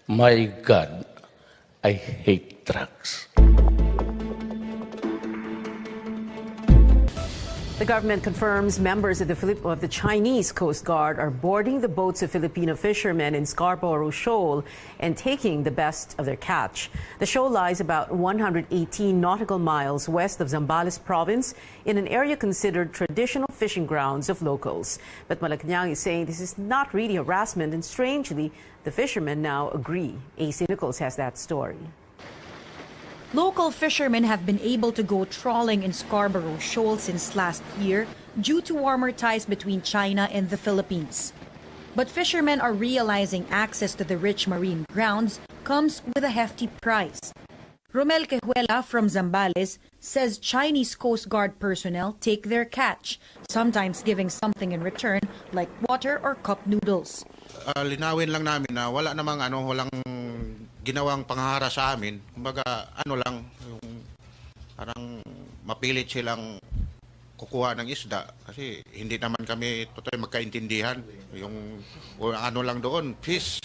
My God, I hate drugs. The government confirms members of the Chinese Coast Guard are boarding the boats of Filipino fishermen in Scarborough Shoal and taking the best of their catch. The shoal lies about 118 nautical miles west of Zambales province in an area considered traditional fishing grounds of locals. But Malacanang is saying this is not really harassment, and strangely, the fishermen now agree. AC Nichols has that story. Local fishermen have been able to go trawling in Scarborough Shoal since last year due to warmer ties between China and the Philippines. But fishermen are realizing access to the rich marine grounds comes with a hefty price. Romel Quejuela from Zambales says Chinese Coast Guard personnel take their catch, sometimes giving something in return like water or cup noodles. Linawin lang namin na walang ginawang panghahara sa amin. Kumbaga, yung parang mapilit silang kukuha ng isda kasi hindi naman kami totally magkaintindihan. Yung lang doon, fish.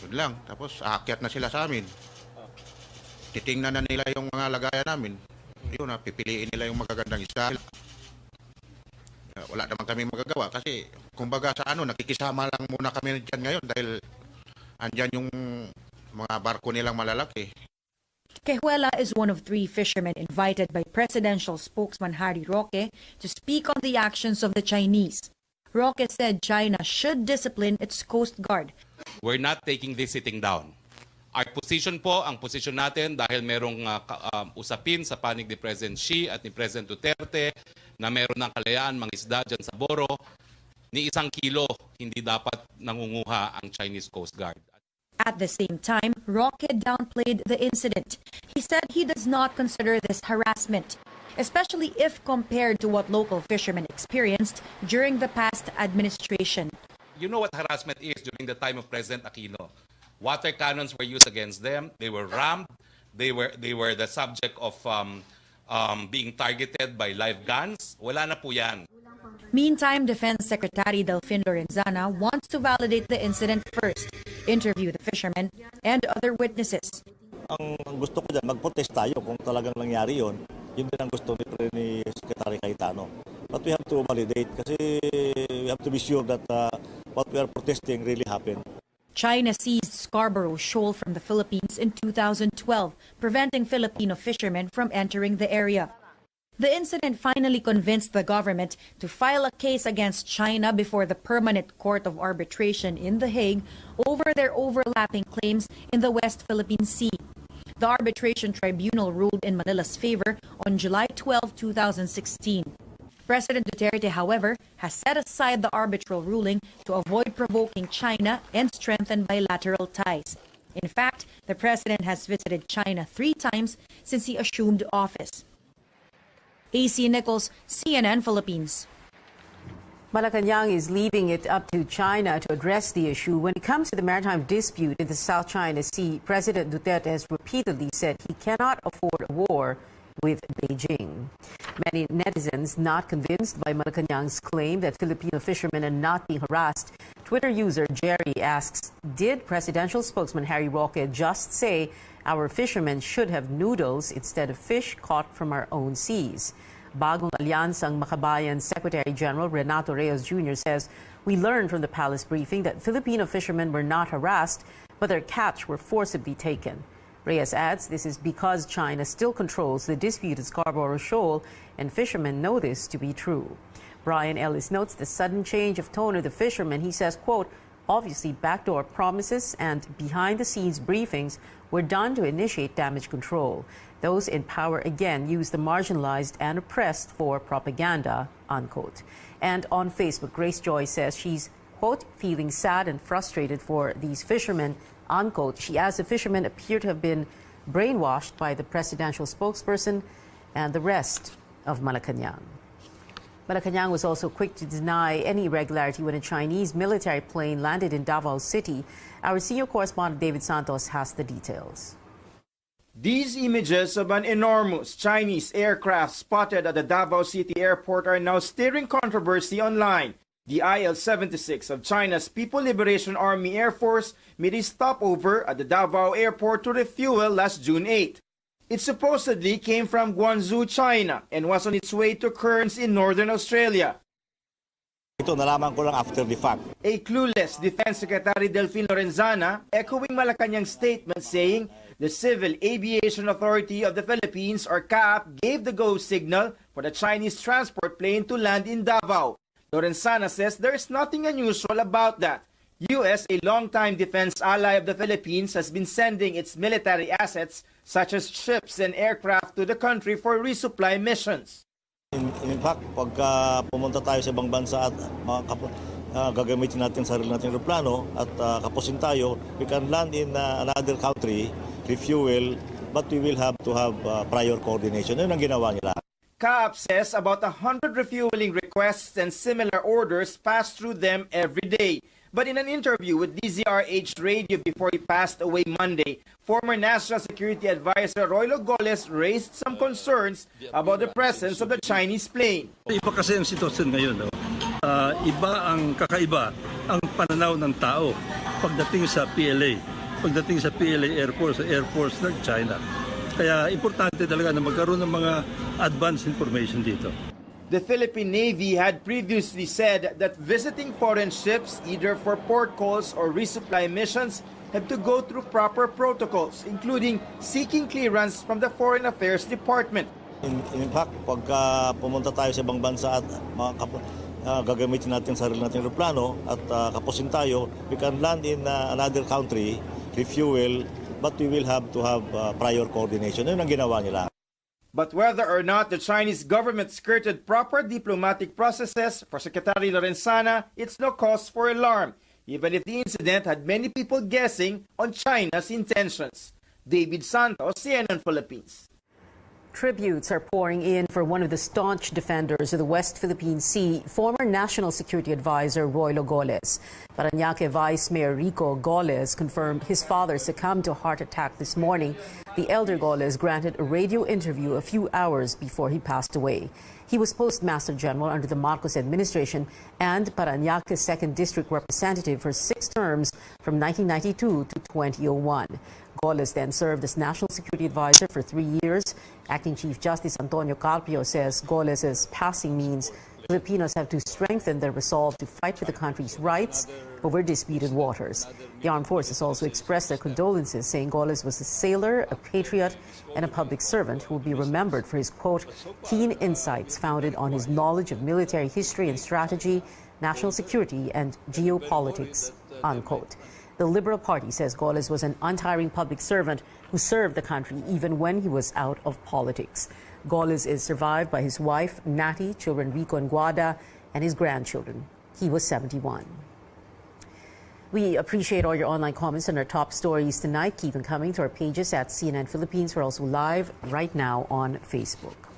Yun lang. Tapos aakyat na sila sa amin. Titingnan na nila yung mga lagayan namin. Yun na, pipiliin nila yung magagandang isda. Wala naman kami magagawa kasi kumbaga sa nakikisama lang muna kami dyan ngayon dahil andyan yung mga barko nilang malalaki. Quejuela is one of 3 fishermen invited by presidential spokesman Harry Roque to speak on the actions of the Chinese. Roque said China should discipline its Coast Guard. We're not taking this sitting down. Our position po, ang position natin dahil merong usapin sa panig ni President Xi at ni President Duterte na meron ng kalayaan mga isda dyan sa Boro, ni 1 kilo hindi dapat nangunguha ang Chinese Coast Guard. At the same time, Roque downplayed the incident. He said he does not consider this harassment, especially if compared to what local fishermen experienced during the past administration. You know what harassment is during the time of President Aquino. Water cannons were used against them. They were rammed. They were the subject of being targeted by live guns. Wala na po yan. Meantime, Defense Secretary Delfin Lorenzana wants to validate the incident first, interview the fishermen and other witnesses. Ang gusto ko dyan, mag-protest tayo kung talagang nangyari yun. Yun din ang gusto ni Secretary Cayetano. But we have to validate kasi we have to be sure that what we are protesting really happened. China seized Scarborough Shoal from the Philippines in 2012, preventing Filipino fishermen from entering the area. The incident finally convinced the government to file a case against China before the Permanent Court of Arbitration in The Hague over their overlapping claims in the West Philippine Sea. The arbitration tribunal ruled in Manila's favor on July 12, 2016. President Duterte, however, has set aside the arbitral ruling to avoid provoking China and strengthen bilateral ties. In fact, the president has visited China 3 times since he assumed office. AC Nichols, CNN Philippines. Malacanang is leaving it up to China to address the issue. When it comes to the maritime dispute in the South China Sea, President Duterte has repeatedly said he cannot afford a war with Beijing. Many netizens not convinced by Malacanang's claim that Filipino fishermen are not being harassed. Twitter user Jerry asks, did presidential spokesman Harry Roque just say our fishermen should have noodles instead of fish caught from our own seas? Bagong Alyansang Makabayan Secretary General Renato Reyes Jr. says, we learned from the palace briefing that Filipino fishermen were not harassed, but their catch were forcibly taken. Reyes adds this is because China still controls the disputed Scarborough Shoal, and fishermen know this to be true. Brian Ellis notes the sudden change of tone of the fishermen. He says, quote, obviously backdoor promises and behind-the-scenes briefings were done to initiate damage control. Those in power again use the marginalized and oppressed for propaganda, unquote. And on Facebook, Grace Joy says she's, quote, feeling sad and frustrated for these fishermen, unquote. She adds the fishermen appear to have been brainwashed by the presidential spokesperson and the rest of Malacanang. Malacanang was also quick to deny any irregularity when a Chinese military plane landed in Davao City. Our senior correspondent David Santos has the details. These images of an enormous Chinese aircraft spotted at the Davao City airport are now stirring controversy online. The IL-76 of China's People Liberation Army Air Force made a stopover at the Davao airport to refuel last June 8. It supposedly came from Guangzhou, China, and was on its way to Cairns in northern Australia. Ito nalaman ko lang after the fact. A clueless Defense Secretary Delfin Lorenzana echoing Malacanang's statement saying the Civil Aviation Authority of the Philippines, or CAAP, gave the go signal for the Chinese transport plane to land in Davao. Lorenzana says there is nothing unusual about that. U.S., a longtime defense ally of the Philippines, has been sending its military assets such as ships and aircraft to the country for resupply missions. In fact, pagka pumunta tayo sa ibang bansa at gagamitin natin sarili nating aeroplano at kapusin tayo, we can land in another country, refuel, but we will have to have prior coordination. Yun ang ginawa nila. CAAP says about 100 refueling requests and similar orders pass through them every day. But in an interview with DZRH Radio before he passed away Monday, former National Security Advisor Roy Logoles raised some concerns about the presence of the Chinese plane. Iba kasi ang sitwasyon ngayon. No? Iba ang kakaiba ang pananaw ng tao pagdating sa PLA, pagdating sa PLA Air Force ng China. Kaya importante talaga na magkaroon ng mga advanced information dito. The Philippine Navy had previously said that visiting foreign ships, either for port calls or resupply missions, have to go through proper protocols, including seeking clearance from the Foreign Affairs Department. In fact, pagka pumunta tayo sa ibang bansa at gagamitin natin sarili nating aeroplano at kapusin tayo, we can land in another country, refuel, but we will have to have prior coordination. Yun ang ginawa nila. But whether or not the Chinese government skirted proper diplomatic processes for Secretary Lorenzana, it's no cause for alarm, even if the incident had many people guessing on China's intentions. David Santos, CNN Philippines. Tributes are pouring in for one of the staunch defenders of the West Philippine Sea, former National Security Advisor Roy Logoles. Parañaque Vice Mayor Rico Goles confirmed his father succumbed to a heart attack this morning. The elder Goles granted a radio interview a few hours before he passed away. He was Postmaster General under the Marcos administration and Parañaque's 2nd District Representative for 6 terms from 1992 to 2001. Goles then served as National Security Advisor for 3 years. Acting Chief Justice Antonio Carpio says Goles's passing means Filipinos have to strengthen their resolve to fight for the country's rights over disputed waters. The armed forces also expressed their condolences, saying Goles was a sailor, a patriot, and a public servant who will be remembered for his, quote, keen insights founded on his knowledge of military history and strategy, national security, and geopolitics, unquote. The Liberal Party says Goles was an untiring public servant who served the country even when he was out of politics. Goles is survived by his wife, Natty, children Rico and Guada, and his grandchildren. He was 71. We appreciate all your online comments on our top stories tonight. Keep them coming to our pages at CNN Philippines. We're also live right now on Facebook.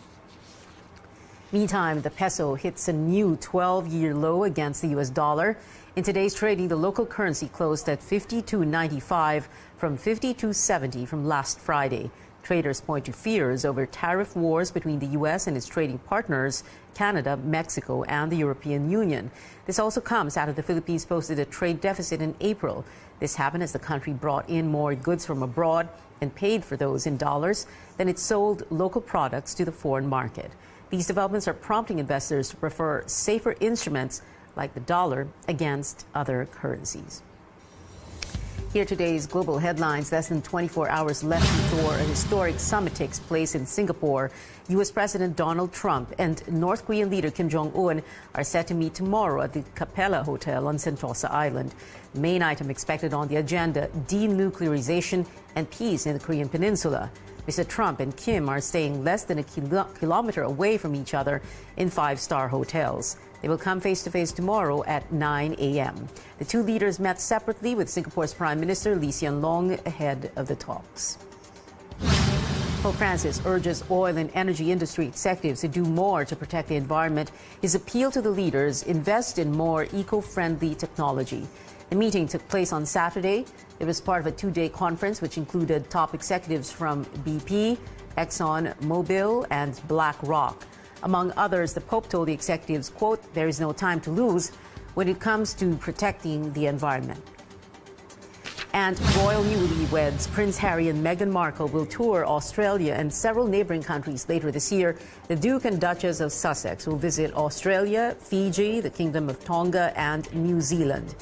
Meantime, the peso hits a new 12-year low against the U.S. dollar. In today's trading, the local currency closed at 52.95 from 52.70 from last Friday. Traders point to fears over tariff wars between the U.S. and its trading partners, Canada, Mexico, and the European Union. This also comes after the Philippines posted a trade deficit in April. This happened as the country brought in more goods from abroad and paid for those in dollars than it sold local products to the foreign market. These developments are prompting investors to prefer safer instruments like the dollar against other currencies. Here today's global headlines. Less than 24 hours left before a historic summit takes place in Singapore. U.S. President Donald Trump and North Korean leader Kim Jong-un are set to meet tomorrow at the Capella Hotel on Sentosa Island. Main item expected on the agenda, denuclearization and peace in the Korean Peninsula. Mr. Trump and Kim are staying less than a kilometer away from each other in 5-star hotels. They will come face-to-face tomorrow at 9 a.m. The two leaders met separately with Singapore's Prime Minister Lee Hsien Loong ahead of the talks. Pope Francis urges oil and energy industry executives to do more to protect the environment. His appeal to the leaders: invest in more eco-friendly technology. The meeting took place on Saturday. It was part of a 2-day conference which included top executives from BP, Exxon Mobil, and BlackRock. Among others, the Pope told the executives, quote, "There is no time to lose. when it comes to protecting the environment. And royal newlyweds Prince Harry and Meghan Markle will tour Australia and several neighboring countries later this year. The Duke and Duchess of Sussex will visit Australia, Fiji, the Kingdom of Tonga, and New Zealand.